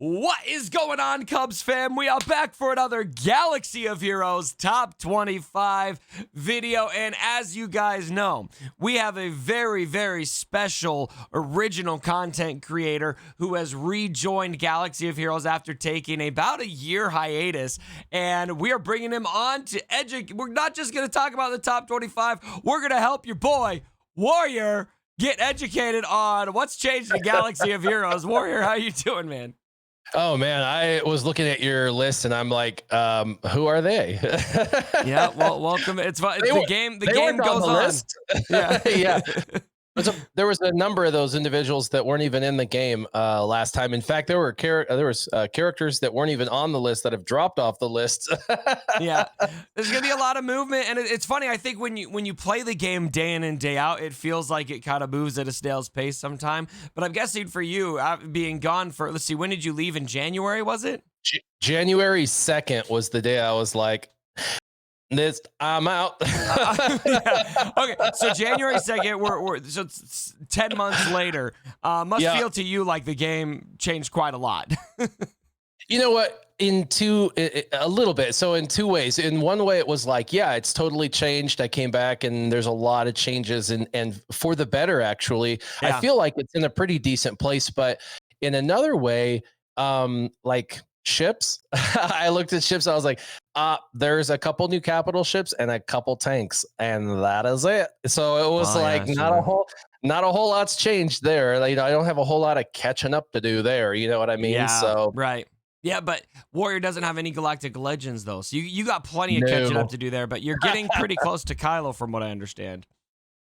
What is going on, Cubs fam? We are back for another Galaxy of Heroes Top 25 video. And as you guys know, we have a very, very special original content creator who has rejoined Galaxy of Heroes after taking about a year hiatus. And we are bringing him on to educate. We're not just going to talk about the top 25. We're going to help your boy, Warrior, get educated on what's changed in Galaxy of Heroes. Warrior, how you doing, man? Oh man, I was looking at your list and I'm like, who are they? Yeah, well, welcome. It's fun. The game goes on. Yeah, yeah. There was a number of those individuals that weren't even in the game last time. In fact, there was characters that weren't even on the list that have dropped off the list. Yeah, there's gonna be a lot of movement, and it's funny. I think when you play the game day in and day out, it feels like it kind of moves at a snail's pace sometime. But I'm guessing for you, being gone for, let's see, when did you leave? In January, was it? January 2nd was the day I was like, I'm out. Yeah. Okay, so January 2nd, so it's 10 months later. Must feel to you like the game changed quite a lot. You know what? A little bit. So in two ways. In one way, it was like, yeah, it's totally changed. I came back and there's a lot of changes and for the better, actually. Yeah. I feel like it's in a pretty decent place. But in another way, like ships, I looked at ships. I was like, there's a couple new capital ships and a couple tanks, and that is it. So it was not a whole lot's changed there. Like, I don't have a whole lot of catching up to do there. You know what I mean? Yeah, so right. Yeah, but Warrior doesn't have any Galactic Legends though, so you got plenty of catching up to do there. But you're getting pretty close to Kylo, from what I understand.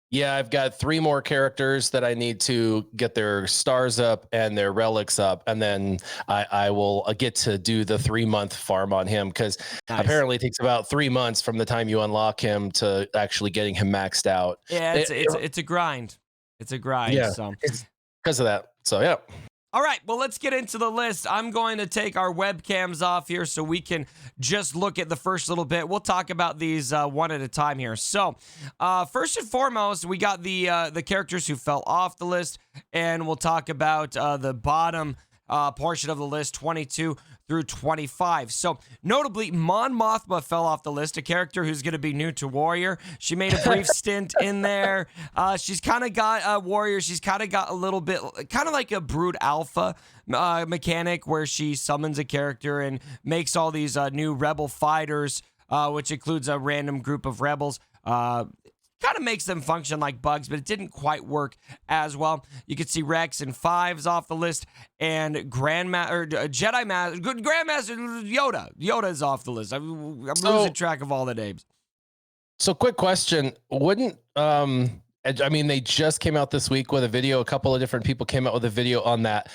Yeah, I've got 3 more characters that I need to get their stars up and their relics up, and then I will get to do the 3-month farm on him, because apparently it takes about 3 months from the time you unlock him to actually getting him maxed out. Yeah, it's a grind. It's a grind. Yeah, so because of that. So yeah. All right, well, let's get into the list. I'm going to take our webcams off here so we can just look at the first little bit. We'll talk about these one at a time here. So, first and foremost, we got the characters who fell off the list, and we'll talk about the bottom portion of the list, 22 through 25. So, notably, Mon Mothma fell off the list, a character who's going to be new to Warrior. She made a brief stint in there. She's kind of got Warrior. She's kind of got a little bit, kind of like a Brood Alpha mechanic, where she summons a character and makes all these new rebel fighters, which includes a random group of rebels. Kind of makes them function like bugs, but it didn't quite work as well. You can see Rex and Fives off the list, and Grandmaster Yoda. Yoda is off the list. I'm losing track of all the names. So, quick question: wouldn't I mean, they just came out this week with a video. A couple of different people came out with a video on that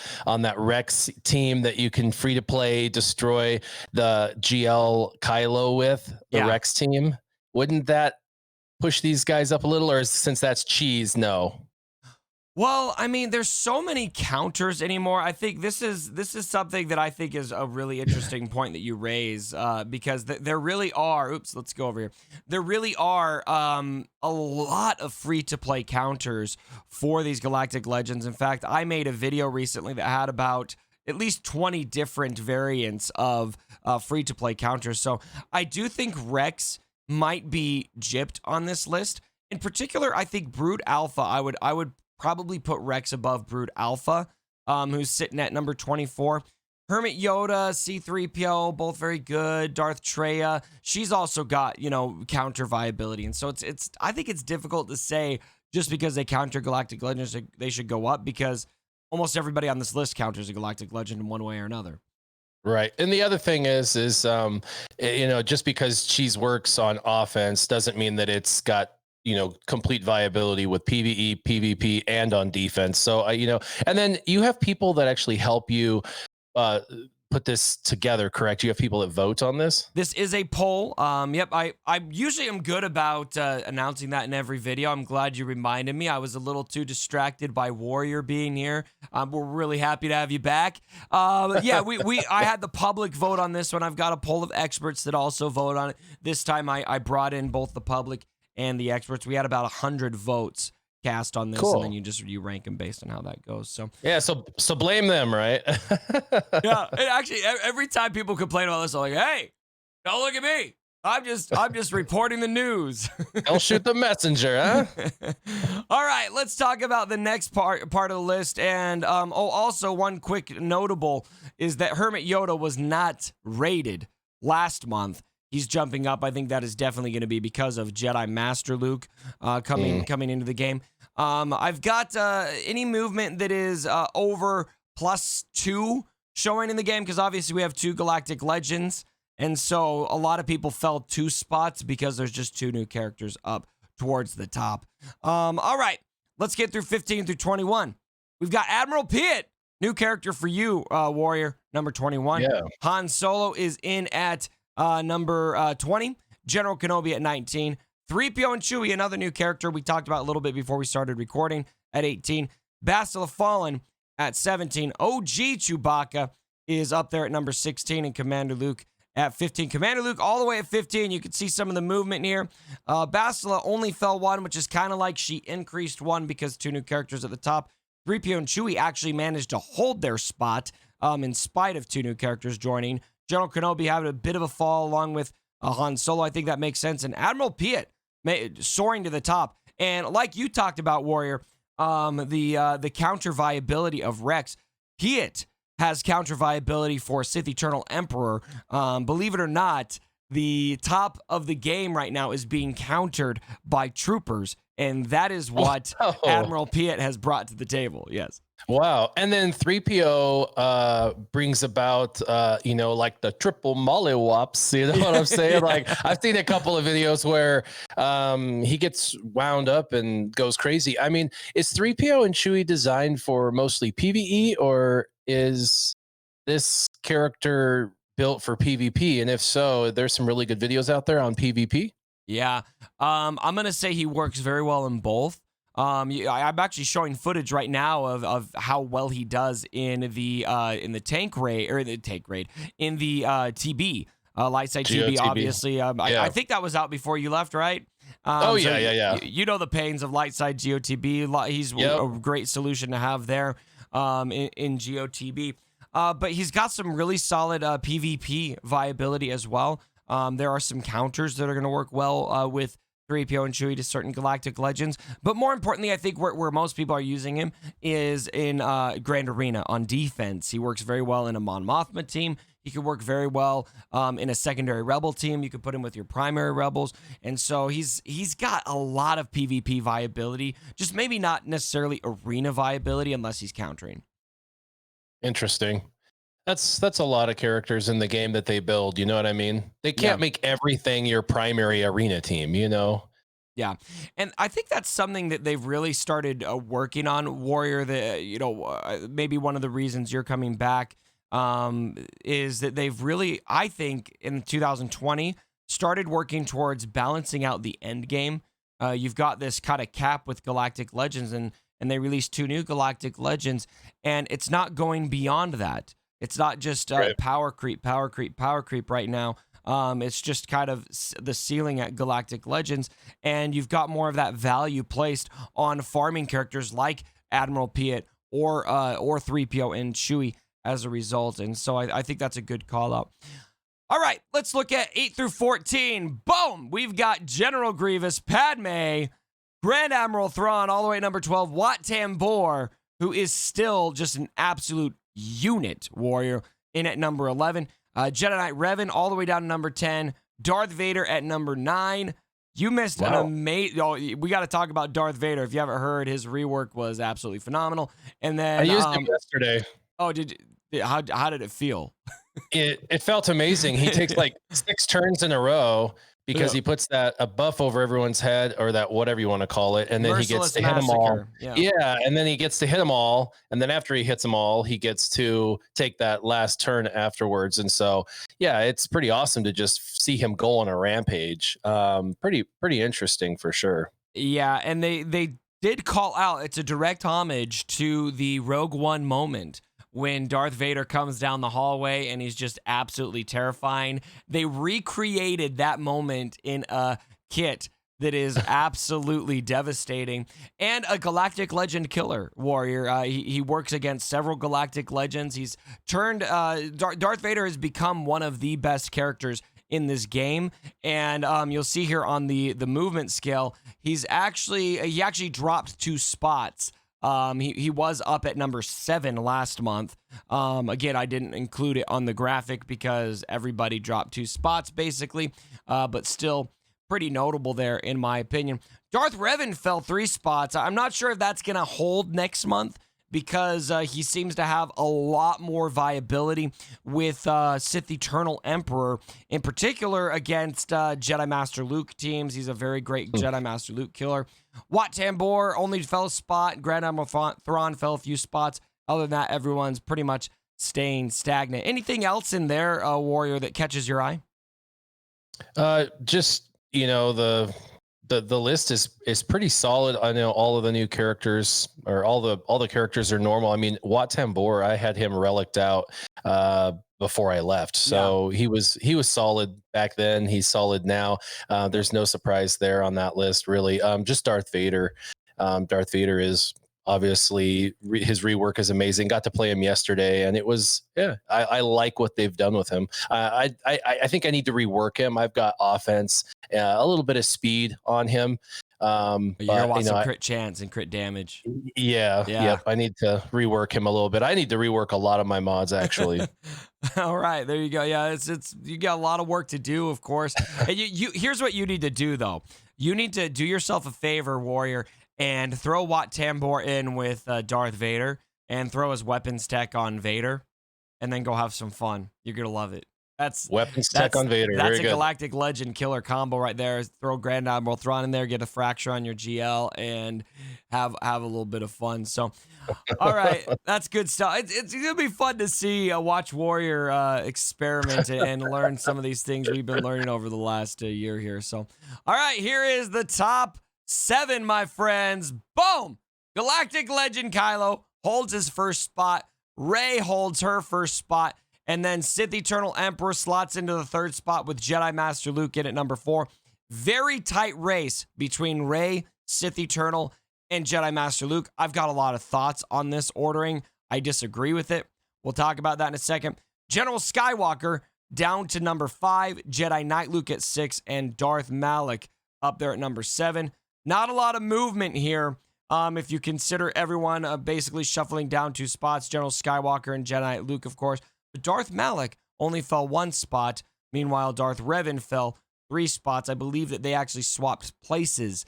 Rex team that you can free to play destroy the GL Kylo with the Rex team. Wouldn't that push these guys up a little, or since that's cheese, no? Well, I mean, there's so many counters anymore. I think this is something that I think is a really interesting point that you raise, because there really are. Oops, let's go over here. There really are a lot of free-to-play counters for these Galactic Legends. In fact, I made a video recently that had about at least 20 different variants of free-to-play counters. So I do think Rex might be gypped on this list. In particular, I think Brood Alpha, I would probably put Rex above Brood Alpha, who's sitting at number 24. Hermit Yoda, C-3PO, both very good. Darth Treya, she's also got, counter viability. And so I think it's difficult to say just because they counter Galactic Legends, they should go up, because almost everybody on this list counters a Galactic Legend in one way or another. Right. And the other thing is just because cheese works on offense doesn't mean that it's got, complete viability with PvE, PvP, and on defense. So, and then you have people that actually help you put this together, correct? You have people that vote on this? This is a poll. Yep, I usually am good about announcing that in every video. I'm glad you reminded me. I was a little too distracted by Warrior being here. We're really happy to have you back. Yeah, I had the public vote on this one. I've got a poll of experts that also vote on it. This time I brought in both the public and the experts. We had about 100 votes cast on this, Cool. and then you rank them based on how that goes. So yeah, so blame them, right? yeah, and actually every time people complain about this, I'm like, hey, don't look at me. I'm just reporting the news. Don't shoot the messenger, huh? All right, let's talk about the next part of the list. And also one quick notable is that Hermit Yoda was not rated last month. He's jumping up. I think that is definitely going to be because of Jedi Master Luke coming into the game. I've got any movement that is over +2 showing in the game, because obviously we have 2 Galactic Legends, and so a lot of people fell 2 spots because there's just 2 new characters up towards the top. All right, let's get through 15 through 21. We've got Admiral Piet, new character for you, Warrior, number 21. Yeah. Han Solo is in at number 20. General Kenobi at 19. 3PO and Chewie, another new character we talked about a little bit before we started recording, at 18. Bastila Fallen at 17. OG Chewbacca is up there at number 16, and Commander Luke at 15. Commander Luke all the way at 15. You can see some of the movement here. Bastila only fell 1, which is kind of like she increased 1 because 2 new characters at the top. 3PO and Chewie actually managed to hold their spot in spite of 2 new characters joining. General Kenobi having a bit of a fall along with Han Solo. I think that makes sense. And Admiral Piet soaring to the top. And like you talked about, Warrior, the counter viability of Rex. Piet has counter viability for Sith Eternal Emperor. Believe it or not, the top of the game right now is being countered by troopers, and that is what Admiral Piet has brought to the table. Yes. Wow. And then 3PO brings about, like the triple mollywops, you know what I'm saying? Like, I've seen a couple of videos where he gets wound up and goes crazy. I mean, is 3PO and Chewie designed for mostly PvE, or is this character built for PvP? And if so, there's some really good videos out there on PvP. Yeah. I'm going to say he works very well in both. I'm actually showing footage right now of how well he does in the tank raid, or the tank raid, in the TB, light side TB, obviously. I think that was out before you left, right? Yeah. You know the pains of light side GOTB. He's a great solution to have there in GOTB. But he's got some really solid PvP viability as well. There are some counters that are going to work well with 3PO and Chewie to certain Galactic Legends. But more importantly, I think where most people are using him is in Grand Arena on defense. He works very well in a Mon Mothma team. He could work very well in a secondary Rebel team. You could put him with your primary Rebels. And so he's got a lot of PvP viability, just maybe not necessarily arena viability unless he's countering. Interesting. That's a lot of characters in the game that they build. You know what I mean? They can't make everything your primary arena team, you know? Yeah. And I think that's something that they've really started working on, Warrior. Maybe one of the reasons you're coming back is that they've really, I think, in 2020, started working towards balancing out the end game. You've got this kind of cap with Galactic Legends, and they released 2 new Galactic Legends, and it's not going beyond that. It's not just power creep right now. It's just kind of the ceiling at Galactic Legends, and you've got more of that value placed on farming characters like Admiral Piet or 3PO and Chewie as a result. And so I think that's a good call out. All right, let's look at 8 through 14. Boom! We've got General Grievous, Padme, Grand Admiral Thrawn, all the way at number 12, Wat Tambor, who is still just an absolute unit, Warrior, in at number 11. Jedi Knight Revan all the way down to number 10. Darth Vader at number 9. You missed an amazing... Oh, we got to talk about Darth Vader. If you haven't heard, his rework was absolutely phenomenal. And then I used it yesterday. Oh, how did it feel? It felt amazing. He takes like 6 turns in a row because he puts a buff over everyone's head, or that whatever you want to call it, and then he gets to hit them all. Yeah, and then he gets to hit them all, and then after he hits them all, he gets to take that last turn afterwards. And so, yeah, it's pretty awesome to just see him go on a rampage. Pretty interesting for sure. Yeah, and they did call out. It's a direct homage to the Rogue One moment when Darth Vader comes down the hallway and he's just absolutely terrifying. They recreated that moment in a kit that is absolutely devastating, and a Galactic Legend killer warrior. He works against several Galactic Legends. He's turned Darth Vader has become one of the best characters in this game, and you'll see here on the movement scale, he actually dropped 2 spots. He was up at number 7 last month. Again, I didn't include it on the graphic because everybody dropped 2 spots basically, but still pretty notable there in my opinion. Darth Revan fell 3 spots. I'm not sure if that's going to hold next month because he seems to have a lot more viability with Sith Eternal Emperor, in particular against Jedi Master Luke teams. He's a very great Jedi Master Luke killer. Wat Tambor only fell a spot. Grand Admiral Thrawn fell a few spots. Other than that, everyone's pretty much staying stagnant. Anything else in there, Warrior, that catches your eye? Just, the list is pretty solid. I know all of the new characters, or all the characters are normal. I mean, Wat Tambor, I had him relicked out before I left, so he was solid back then. He's solid now. There's no surprise there on that list, really. Just Darth Vader. Darth Vader is obviously his rework is amazing. Got to play him yesterday, and it was I like what they've done with him. I think I need to rework him. I've got offense, a little bit of speed on him. You're gonna want some crit chance and crit damage. Yeah. I need to rework him a little bit. I need to rework a lot of my mods, actually. All right, there you go. Yeah, it's you got a lot of work to do, of course. And you here's what you need to do though. You need to do yourself a favor, Warrior, and throw Wat Tambor in with Darth Vader and throw his weapons tech on Vader, and then go have some fun. You're gonna love it. That's weapons tech on Vader. That's Very a good. Galactic Legend killer combo right there. Throw Grand Admiral Thrawn in there, get a fracture on your GL, and have a little bit of fun. So, all right, that's good stuff. It's gonna be fun to see watch Warrior experiment and learn some of these things we've been learning over the last year here. So, all right, here is the top 7, my friends. Boom! Galactic Legend Kylo holds his first spot. Rey holds her first spot. And then Sith Eternal Emperor slots into the 3rd spot with Jedi Master Luke in at number 4. Very tight race between Rey, Sith Eternal, and Jedi Master Luke. I've got a lot of thoughts on this ordering. I disagree with it. We'll talk about that in a second. General Skywalker down to number 5. Jedi Knight Luke at 6. And Darth Malak up there at number 7. Not a lot of movement here. If you consider everyone basically shuffling down 2 spots. General Skywalker and Jedi Knight Luke, of course. But Darth Malak only fell 1 spot. Meanwhile, Darth Revan fell 3 spots. I believe that they actually swapped places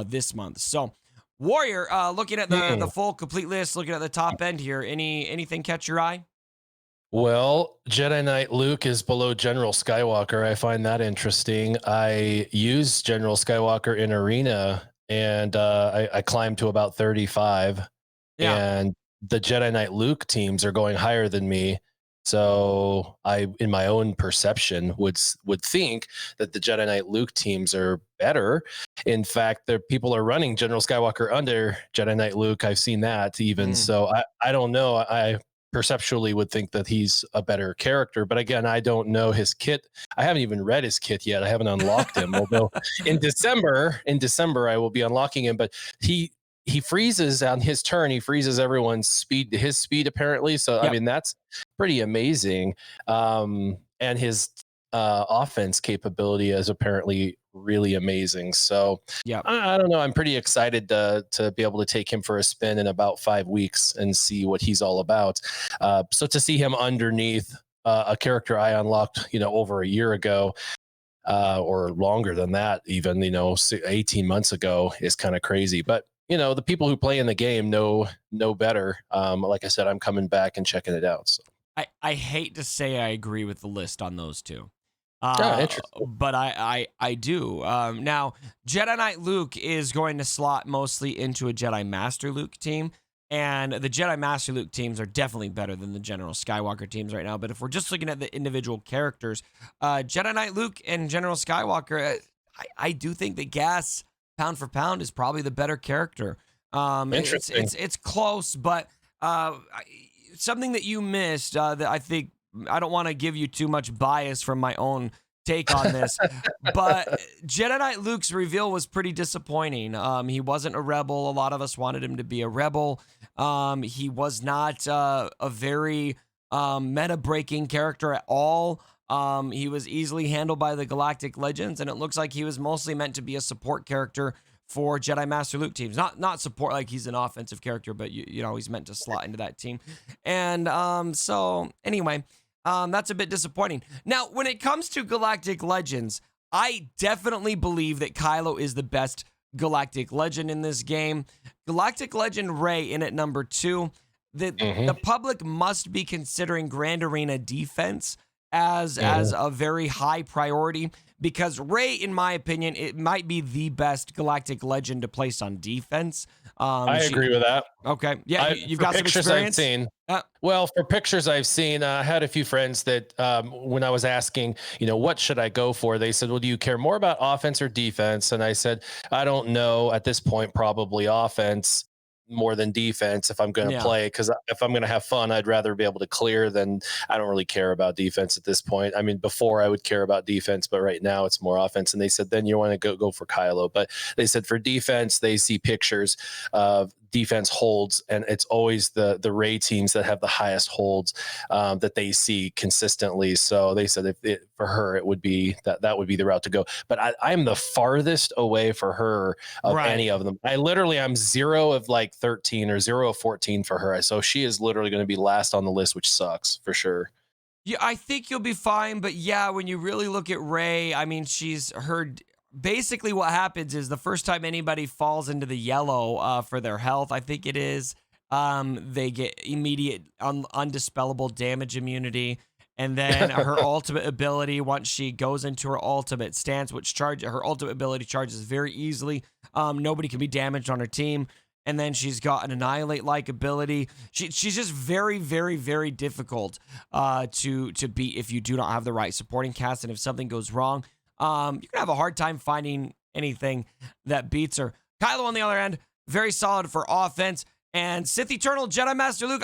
this month. So, Warrior, looking at the full complete list, looking at the top end here, anything catch your eye? Well, Jedi Knight Luke is below General Skywalker. I find that interesting. I used General Skywalker in Arena, and I climbed to about 35. Yeah. And the Jedi Knight Luke teams are going higher than me. So I, in my own perception, would think that the Jedi Knight Luke teams are better. In fact, people are running General Skywalker under Jedi Knight Luke. I've seen that even. So I don't know. I perceptually would think that he's a better character. But again, I don't know his kit. I haven't even read his kit yet. I haven't unlocked him. Although in December, I will be unlocking him. But he freezes on his turn. He freezes everyone's speed to his speed, apparently. So, yep. I mean, that's pretty amazing. And his offense capability is apparently really amazing. So, yeah, I don't know. I'm pretty excited to be able to take him for a spin in about 5 weeks and see what he's all about. So to see him underneath a character I unlocked, over a year ago, or longer than that, even, 18 months ago, is kind of crazy. But the people who play in the game know better. Like I said, I'm coming back and checking it out. So I hate to say I agree with the list on those two. Interesting. But I do. Now, Jedi Knight Luke is going to slot mostly into a Jedi Master Luke team. And the Jedi Master Luke teams are definitely better than the General Skywalker teams right now. But if we're just looking at the individual characters, Jedi Knight Luke and General Skywalker, I do think that Gas, pound for pound, is probably the better character. Interesting. It's close, but something that you missed that I think, I don't want to give you too much bias from my own take on this, but Jedi Knight Luke's reveal was pretty disappointing. He wasn't a rebel. A lot of us wanted him to be a rebel. He was not a very meta-breaking character at all. He was easily handled by the Galactic Legends, and it looks like he was mostly meant to be a support character for Jedi Master Luke teams. Not support like he's an offensive character, but you know, he's meant to slot into that team. And so anyway, that's a bit disappointing. Now, when it comes to Galactic Legends, I definitely believe that Kylo is the best Galactic Legend in this game. Galactic Legend Ray in at number 2. The public must be considering Grand Arena defense as a very high priority, because Ray, in my opinion, it might be the best Galactic Legend to place on defense. I agree with that. Okay. Yeah, you've got some pictures experience? I've seen. Well, for pictures I've seen, I had a few friends that when I was asking, you know, what should I go for? They said, well, do you care more about offense or defense? And I said, I don't know at this point, probably offense more than defense if I'm going to play, because if I'm going to have fun, I'd rather be able to clear than I don't really care about defense at this point. I mean, before I would care about defense, but right now it's more offense. And they said, then you want to go for Kylo. But they said for defense, they see pictures of defense holds, and it's always the Ray teams that have the highest holds that they see consistently. So they said for her, it would be that would be the route to go. But I'm the farthest away for her of any of them. I'm 0 of like 13 or 0 of 14 for her. So she is literally going to be last on the list, which sucks for sure. Yeah, I think you'll be fine. But yeah, when you really look at Ray, I mean, she's heard. Basically, what happens is the first time anybody falls into the yellow for their health, I think it is, they get immediate undispellable damage immunity. And then her ultimate ability, once she goes into her ultimate stance, her ultimate ability charges very easily. Nobody can be damaged on her team. And then she's got an Annihilate-like ability. She's just very, very, very difficult to beat if you do not have the right supporting cast. And if something goes wrong, you're going to have a hard time finding anything that beats her. Kylo, on the other end, very solid for offense. And Sith Eternal, Jedi Master Luke,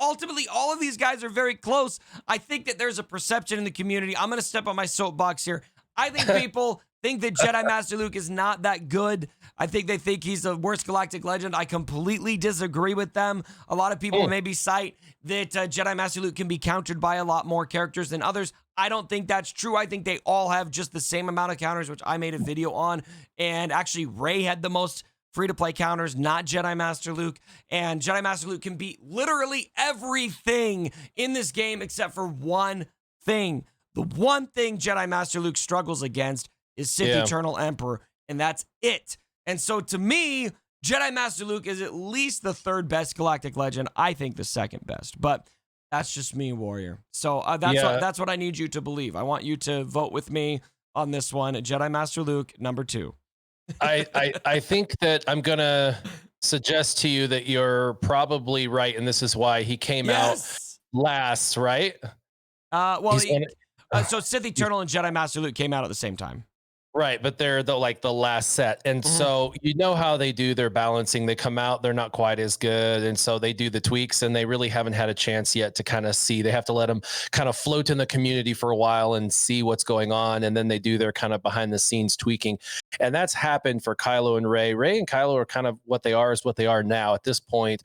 ultimately, all of these guys are very close. I think that there's a perception in the community. I'm going to step on my soapbox here. I think people think that Jedi Master Luke is not that good. I think they think he's the worst Galactic Legend. I completely disagree with them. A lot of people maybe cite that Jedi Master Luke can be countered by a lot more characters than others. I don't think that's true. I think they all have just the same amount of counters, which I made a video on. And actually, Ray had the most free-to-play counters, not Jedi Master Luke. And Jedi Master Luke can beat literally everything in this game except for one thing. The one thing Jedi Master Luke struggles against is Sith Eternal Emperor, and that's it. And so to me, Jedi Master Luke is at least the 3rd best Galactic Legend. I think the 2nd best, but that's just me, Warrior. So that's what I need you to believe. I want you to vote with me on this one. Jedi Master Luke, number 2. I think that I'm going to suggest to you that you're probably right, and this is why he came out last, right? So Sith Eternal and Jedi Master Luke came out at the same time. Right, but they're the last set. And so you know how they do their balancing. They come out, they're not quite as good. And so they do the tweaks, and they really haven't had a chance yet to kind of see. They have to let them kind of float in the community for a while and see what's going on. And then they do their kind of behind the scenes tweaking. And that's happened for Kylo and Ray. Ray and Kylo are kind of what they are is what they are now. At this point,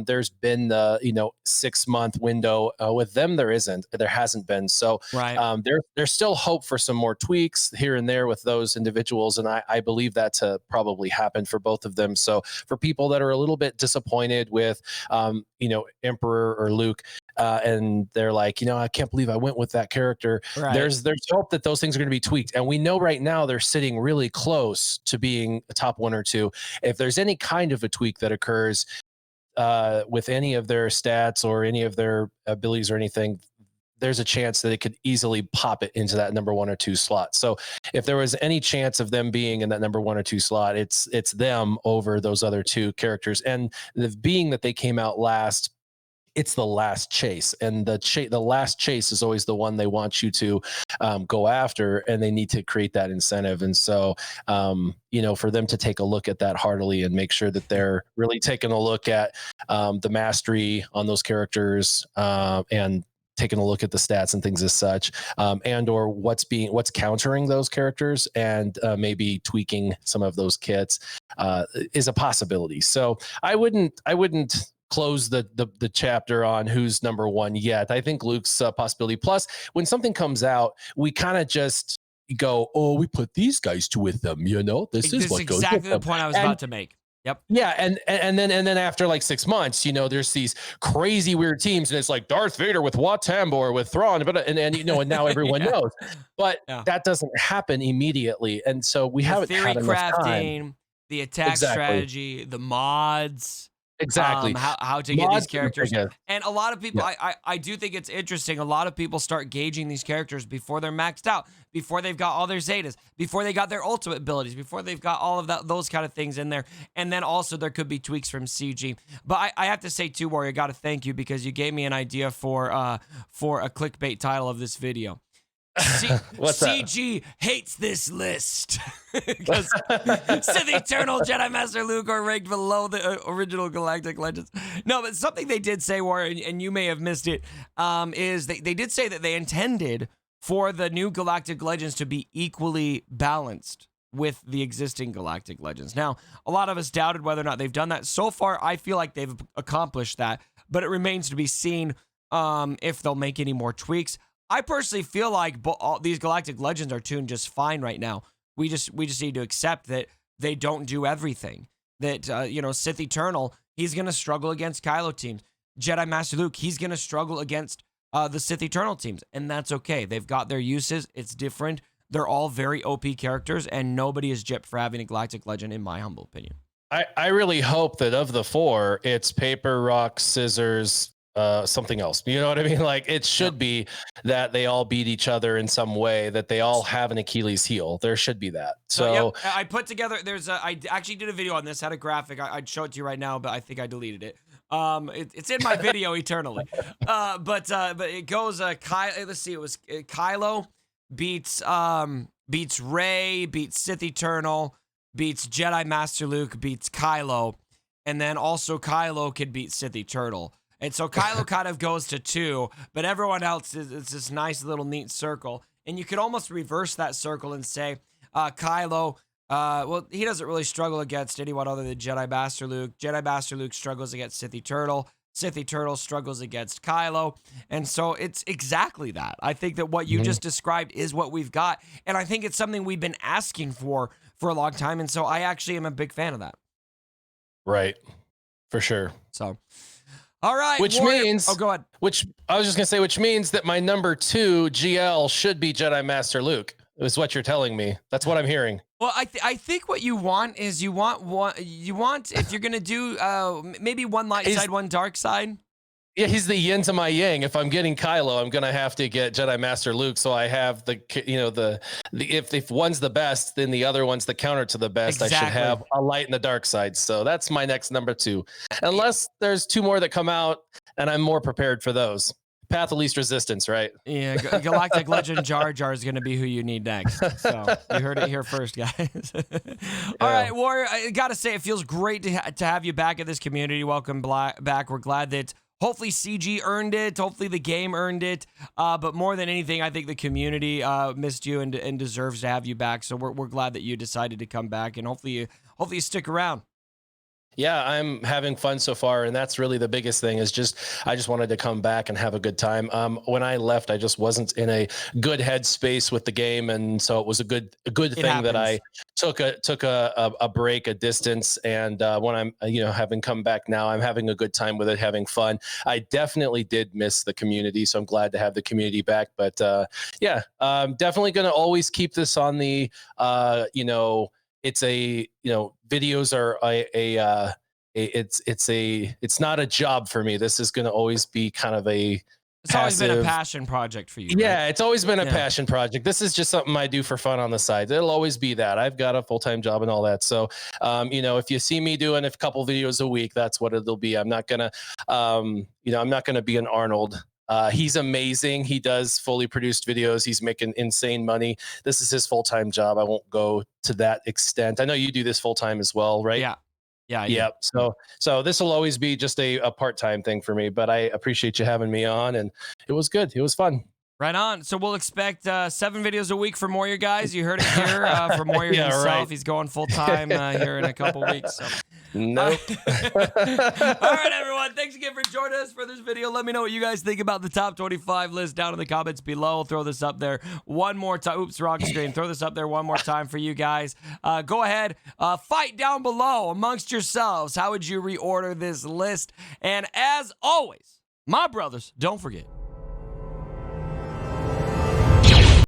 there's been the 6-month window. With them, there hasn't been. So there's still hope for some more tweaks here and there with those individuals, and I believe that to probably happen for both of them. So for people that are a little bit disappointed with Emperor or Luke, and they're like, I can't believe I went with that character. There's hope that those things are going to be tweaked, and we know right now they're sitting really close to being a top 1 or 2. If there's any kind of a tweak that occurs with any of their stats or any of their abilities or anything, there's a chance that it could easily pop it into that number 1 or 2 slot. So if there was any chance of them being in that number 1 or 2 slot, it's them over those other 2 characters. And being that they came out last, it's the last chase, and the last chase is always the one they want you to go after, and they need to create that incentive. And so, for them to take a look at that heartily and make sure that they're really taking a look at the mastery on those characters and taking a look at the stats and things as such, and or what's countering those characters, and maybe tweaking some of those kits is a possibility. So I wouldn't close the chapter on who's number one yet. I think Luke's a possibility. Plus, when something comes out, we kind of just go, oh, we put these guys to with them. This is what goes. Exactly the point I was about to make. Yep. Yeah, and then after like 6 months, there's these crazy weird teams, and it's like Darth Vader with Wat Tambor with Thrawn, but and now everyone knows. But that doesn't happen immediately, and so we haven't theory had enough crafting, time. the attack strategy, the mods. Exactly. How to get these characters. And a lot of people, I do think it's interesting. A lot of people start gauging these characters before they're maxed out, before they've got all their Zetas, before they got their ultimate abilities, before they've got all of those kind of things in there. And then also there could be tweaks from CG. But I have to say too, Warrior, I got to thank you because you gave me an idea for a clickbait title of this video. CG hates this list because Sith Eternal, Jedi Master Luke are ranked below the original Galactic Legends. No, but something they did say, Warren, and you may have missed it, is they did say that they intended for the new Galactic Legends to be equally balanced with the existing Galactic Legends. Now, a lot of us doubted whether or not they've done that. So far, I feel like they've accomplished that, but it remains to be seen if they'll make any more tweaks. I personally feel like all these Galactic Legends are tuned just fine right now. We just need to accept that they don't do everything. That Sith Eternal, he's gonna struggle against Kylo teams. Jedi Master Luke, he's gonna struggle against the Sith Eternal teams, and that's okay. They've got their uses. It's different. They're all very OP characters, and nobody is gypped for having a Galactic Legend, in my humble opinion. I really hope that of the four, it's paper, rock, scissors, something else. You know what I mean? Like, it should be that they all beat each other in some way, that they all have an Achilles heel. There should be that. So I put together, I actually did a video on this, had a graphic. I'd show it to you right now, but I think I deleted it. It's in my video eternally. But it goes, let's see, it was Kylo beats Ray, beats Sith Eternal, beats Jedi Master Luke, beats Kylo, and then also Kylo could beat Sith Eternal. And so Kylo kind of goes to 2, but everyone else it's this nice little neat circle. And you could almost reverse that circle and say, Kylo, well, he doesn't really struggle against anyone other than Jedi Master Luke. Jedi Master Luke struggles against Sith Eternal. Sith Eternal struggles against Kylo. And so it's exactly that. I think that what you just described is what we've got. And I think it's something we've been asking for a long time. And so I actually am a big fan of that. Right. For sure. So... all right. Which means, go ahead. Which I was just going to say, which means that my number 2 GL should be Jedi Master Luke, is what you're telling me. That's what I'm hearing. Well, I think what you want is you want if you're going to do maybe one light side, one dark side. Yeah, he's the yin to my yang. If I'm getting Kylo, I'm gonna have to get Jedi Master Luke, so I have the if one's the best, then the other one's the counter to the best. Exactly. I should have a light and the dark side. So that's my next number 2, unless there's 2 more that come out and I'm more prepared for those. Path of least resistance, right? Yeah, Galactic Legend Jar Jar is going to be who you need next. So you heard it here first, guys. All right, Warrior, I got to say, it feels great to have you back at this community. Welcome back. We're glad that hopefully CG earned it. Hopefully the game earned it. But more than anything, I think the community missed you and deserves to have you back. So we're glad that you decided to come back, and hopefully you stick around. Yeah, I'm having fun so far, and that's really the biggest thing. Is I just wanted to come back and have a good time. When I left, I just wasn't in a good headspace with the game, and so it was a good thing that I took a break, a distance, and when I'm having come back now, I'm having a good time with it, having fun. I definitely did miss the community, so I'm glad to have the community back. But yeah, I'm definitely going to always keep this on the it's videos are it's not a job for me. This is going to always be kind of a It's always been a passion project for you. Yeah, right? It's always been a passion project. This is just something I do for fun on the side. It'll always be that. I've got a full-time job and all that. So, if you see me doing a couple videos a week, that's what it'll be. I'm not gonna, I'm not gonna be an Arnold. He's amazing. He does fully produced videos. He's making insane money. This is his full-time job. I won't go to that extent. I know you do this full-time as well, right? Yeah. Yeah. I do. Yep. So this will always be just a part-time thing for me, but I appreciate you having me on, and it was good. It was fun. Right on. So we'll expect 7 videos a week for Moyer, guys. You heard it here from Moyer Yeah, himself. right. He's going full time here in a couple weeks. So. Nope. All right, everyone. Thanks again for joining us for this video. Let me know what you guys think about the top 25 list down in the comments below. Throw this up there one more time. Oops, wrong screen. Throw this up there one more time for you guys. Go ahead. Fight down below amongst yourselves. How would you reorder this list? And as always, my brothers, don't forget.